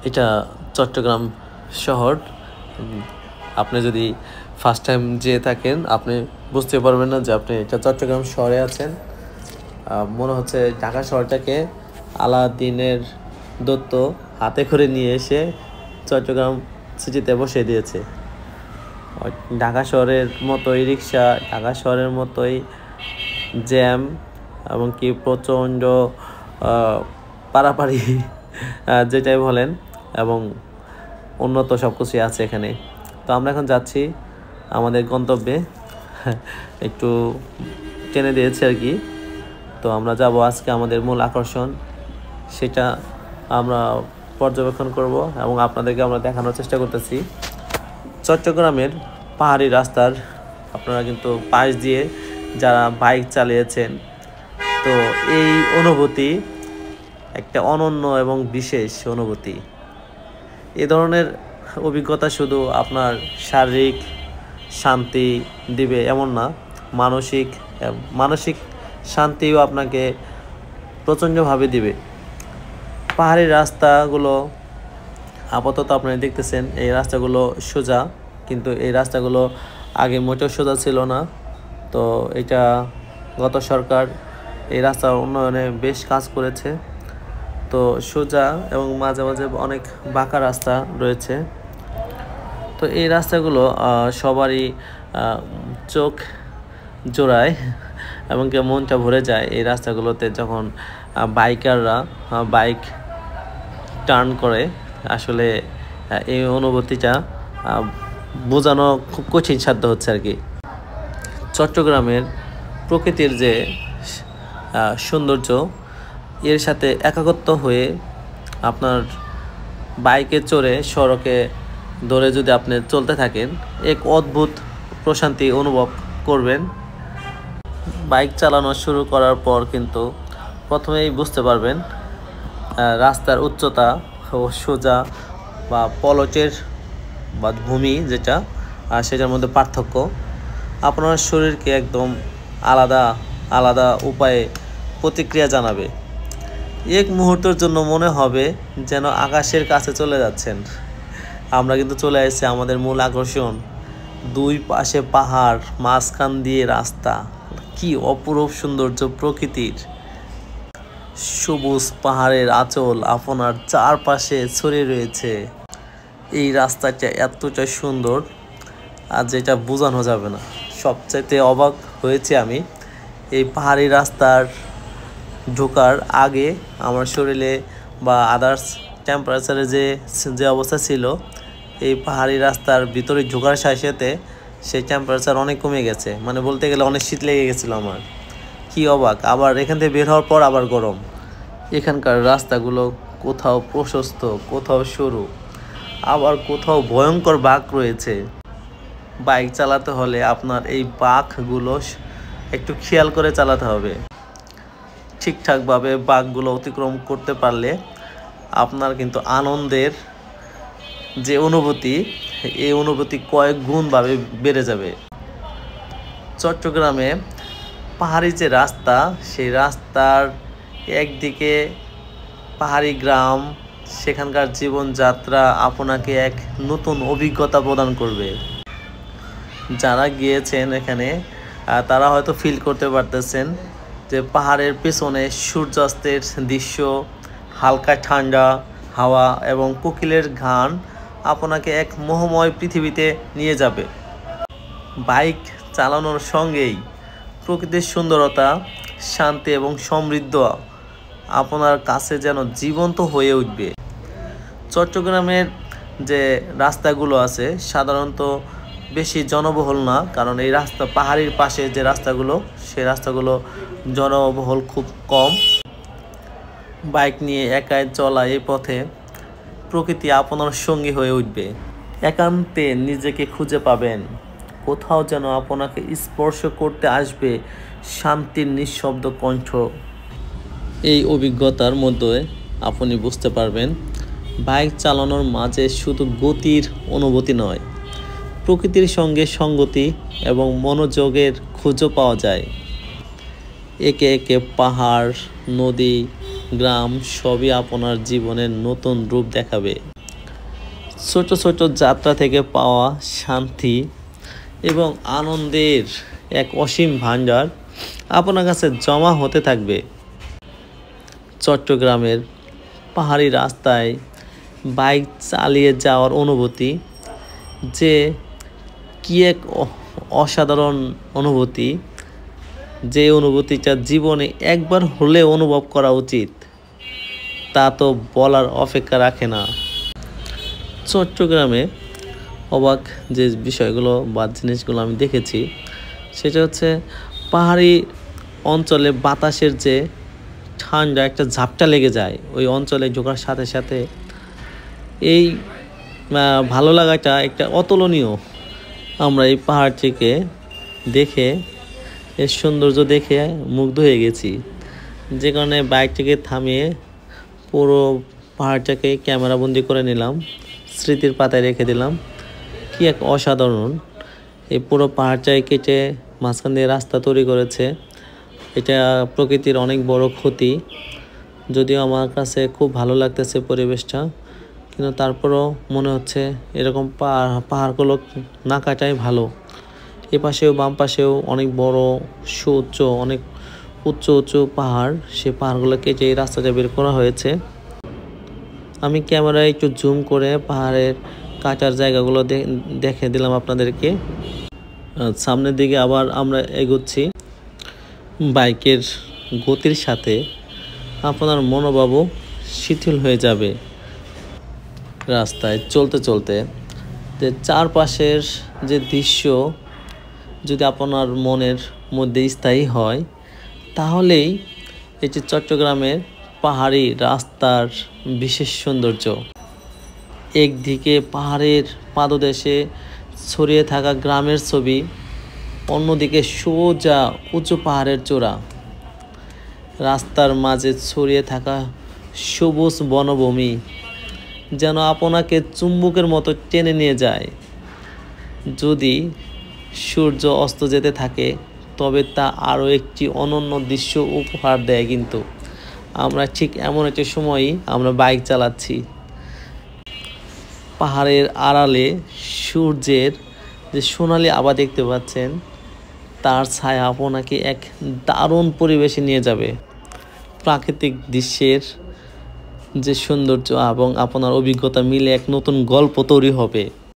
এটা চট্টগ্রাম শহর। আপনি যদি ফার্স্ট টাইম যেয়ে থাকেন আপনি বুঝতে পারবেন না যে আপনি এটা চট্টগ্রাম শহরে আছেন। মনে হচ্ছে ঢাকা শহরটাকে আলাদিনের দত্ত হাতে করে নিয়ে এসে চট্টগ্রাম সিটিতে বসিয়ে দিয়েছে। ঢাকা শহরের মতোই রিক্সা, ঢাকা শহরের মতোই জ্যাম, এমনকি প্রচণ্ড পারাপারি যেটাই বলেন, এবং উন্নত সব কিছুই আছে এখানে। তো আমরা এখন যাচ্ছি আমাদের গন্তব্যে, একটু টেনে দিয়েছে আর কি। তো আমরা যাব আজকে আমাদের মূল আকর্ষণ, সেটা আমরা পর্যবেক্ষণ করব এবং আপনাদেরকে আমরা দেখানোর চেষ্টা করতেছি। চট্টগ্রামের পাহাড়ি রাস্তার আপনারা কিন্তু পাশ দিয়ে যারা বাইক চালিয়েছেন, তো এই অনুভূতি একটা অনন্য এবং বিশেষ অনুভূতি। এ ধরনের অভিজ্ঞতা শুধু আপনার শারীরিক শান্তি দিবে এমন না, মানসিক শান্তিও আপনাকে প্রচণ্ডভাবে দিবে। পাহাড়ি রাস্তাগুলো আপাতত আপনারা দেখতেছেন, এই রাস্তাগুলো সোজা, কিন্তু এই রাস্তাগুলো আগে মোটেও সোজা ছিল না। তো এটা গত সরকার এই রাস্তার উন্নয়নে বেশ কাজ করেছে। তো সোজা এবং মাঝে মাঝে অনেক বাঁকা রাস্তা রয়েছে। তো এই রাস্তাগুলো সবারই চোখ জোড়ায় এবং মনটা ভরে যায় এই রাস্তাগুলোতে যখন বাইকাররা বাইক টার্ন করে। আসলে এই অনুভূতিটা বোঝানো খুব কঠিন সাধ্য হচ্ছে আর কি। চট্টগ্রামের প্রকৃতির যে সৌন্দর্য, এর সাথে একাত্ম হয়ে আপনার বাইকে চড়ে সড়কে ধরে যদি আপনি চলতে থাকেন, এক অদ্ভুত প্রশান্তি অনুভব করবেন। বাইক চালানো শুরু করার পর কিন্তু প্রথমেই বুঝতে পারবেন রাস্তার উচ্চতা ও সোজা বা পলটের বা ভূমি যেটা, সেটার মধ্যে পার্থক্য আপনার শরীরকে একদম আলাদা আলাদা উপায়ে প্রতিক্রিয়া জানাবে। এক মুহূর্তের জন্য মনে হবে যেন আকাশের কাছে চলে যাচ্ছেন। আমরা কিন্তু চলে এসেছি আমাদের মূল আকর্ষণ, দুই পাশে পাহাড়, মাঝখান দিয়ে রাস্তা। কি অপরূপ সৌন্দর্য প্রকৃতির! সবুজ পাহাড়ের আঁচল আপনার চারপাশে ছড়িয়ে রয়েছে। এই রাস্তাটা এতটা সুন্দর আর যেটা বোঝানো যাবে না। সবচাইতে অবাক হয়েছে আমি এই পাহাড়ি রাস্তার ঢোকার আগে আমার শরীরে বা আদার্স টেম্পারেচারে যে অবস্থা ছিল, এই পাহাড়ি রাস্তার ভিতরে ঢোকার সাথে সেই টেম্পারেচার অনেক কমে গেছে। মানে বলতে গেলে অনেক শীত লেগে গেছিলো আমার। কি অবাক! আবার এখান থেকে বের হওয়ার পর আবার গরম। এখানকার রাস্তাগুলো কোথাও প্রশস্ত, কোথাও সরু, আবার কোথাও ভয়ঙ্কর বাঁক রয়েছে। বাইক চালাতে হলে আপনার এই বাঁকগুলো একটু খেয়াল করে চালাতে হবে। ঠিকঠাকভাবে বাঁকগুলো অতিক্রম করতে পারলে আপনার কিন্তু আনন্দের যে অনুভূতি, এই অনুভূতি কয়েক গুণভাবে বেড়ে যাবে। চট্টগ্রামে পাহাড়ি যে রাস্তা, সেই রাস্তার একদিকে পাহাড়ি গ্রাম, সেখানকার জীবনযাত্রা আপনাকে এক নতুন অভিজ্ঞতা প্রদান করবে। যারা গিয়েছেন এখানে তারা হয়তো ফিল করতে পারতেছেন যে পাহাড়ের পেছনে সূর্যাস্তের দৃশ্য, হালকা ঠান্ডা হাওয়া এবং কোকিলের গান আপনাকে এক মোহময় পৃথিবীতে নিয়ে যাবে। বাইক চালানোর সঙ্গেই প্রকৃতির সুন্দরতা, শান্তি এবং সমৃদ্ধ আপনার কাছে যেন জীবন্ত হয়ে উঠবে। চট্টগ্রামের যে রাস্তাগুলো আছে সাধারণত বেশি জনবহুল না, কারণ এই রাস্তা পাহাড়ির পাশে যে রাস্তাগুলো, সেই রাস্তাগুলো জনবহুল খুব কম। বাইক নিয়ে একাই চলা এই পথে প্রকৃতি আপনার সঙ্গী হয়ে উঠবে। একান্তে নিজেকে খুঁজে পাবেন, কোথাও যেন আপনাকে স্পর্শ করতে আসবে শান্তির নিঃশব্দ কণ্ঠ। এই অভিজ্ঞতার মধ্যে আপনি বুঝতে পারবেন বাইক চালানোর মাঝে শুধু গতির অনুভূতি নয়, প্রকৃতির সঙ্গে সঙ্গতি এবং মনোযোগের খুঁজে পাওয়া যায়। একে একে পাহাড়, নদী গ্রাম সবই আপনার জীবনের নতুন রূপ দেখাবে। ছোট ছোট যাত্রা থেকে পাওয়া শান্তি এবং আনন্দের এক অসীম ভাণ্ডার আপনার কাছে জমা হতে থাকবে। চট্টগ্রামের পাহাড়ি রাস্তায় বাইক চালিয়ে যাওয়ার অনুভূতি যে কি এক অসাধারণ অনুভূতি, যে অনুভূতিটা জীবনে একবার হলে অনুভব করা উচিত, তা তো বলার অপেক্ষা রাখে না। চট্টগ্রামে অবাক যে বিষয়গুলো বা জিনিসগুলো আমি দেখেছি সেটা হচ্ছে পাহাড়ি অঞ্চলে বাতাসের যে ঠান্ডা একটা ঝাপটা লেগে যায় ওই অঞ্চলে ঢোকার সাথে সাথে, এই ভালো লাগাটা একটা অতুলনীয়। আমরা এই পাহাড়টিকে দেখে, এর সৌন্দর্য দেখে মুগ্ধ হয়ে গেছি, যে কারণে বাইকটিকে থামিয়ে পুরো পাহাড়টাকে ক্যামেরাবন্দি করে নিলাম, স্মৃতির পাতায় রেখে দিলাম। কি এক অসাধারণ! এই পুরো পাহাড়টাই কেটে মাঝখান দিয়ে রাস্তা তৈরি করেছে। এটা প্রকৃতির অনেক বড় ক্ষতি, যদিও আমার কাছে খুব ভালো লাগতেছে পরিবেশটা, কিন্তু তারপরও মনে হচ্ছে এরকম পাহাড়গুলো না কাটাই ভালো। এ পাশেও বাম পাশেও অনেক বড় সুউচ্চ, অনেক উচ্চ উঁচু পাহাড়, সে পাহাড়গুলো কেটে এই রাস্তাটা বের করা হয়েছে। আমি ক্যামেরায় একটু জুম করে পাহাড়ের কাটার জায়গাগুলো দেখে দিলাম আপনাদেরকে। সামনের দিকে আবার আমরা এগোচ্ছি। বাইকের গতির সাথে আপনার মনোভাবও শিথিল হয়ে যাবে রাস্তায় চলতে চলতে। যে চারপাশের যে দৃশ্য যদি আপনার মনের মধ্যে স্থায়ী হয়, তাহলেই এটি চট্টগ্রামের পাহাড়ি রাস্তার বিশেষ সৌন্দর্য। একদিকে পাহাড়ের পাদদেশে ছড়িয়ে থাকা গ্রামের ছবি, অন্যদিকে সোজা উঁচু পাহাড়ের চূড়া, রাস্তার মাঝে ছড়িয়ে থাকা সবুজ বনভূমি যেন আপনাকে চুম্বকের মতো টেনে নিয়ে যায়। যদি সূর্য অস্ত যেতে থাকে তবে তা আরও একটি অনন্য দৃশ্য উপহার দেয়। কিন্তু আমরা ঠিক এমন একটি সময়ই আমরা বাইক চালাচ্ছি, পাহাড়ের আড়ালে সূর্যের যে সোনালি আভা দেখতে পাচ্ছেন, তার ছায়া আপনাকে এক দারুণ পরিবেশে নিয়ে যাবে। প্রাকৃতিক দৃশ্যের যে সৌন্দর্য এবং আপনার অভিজ্ঞতা মিলে এক নতুন গল্প তৈরি হবে।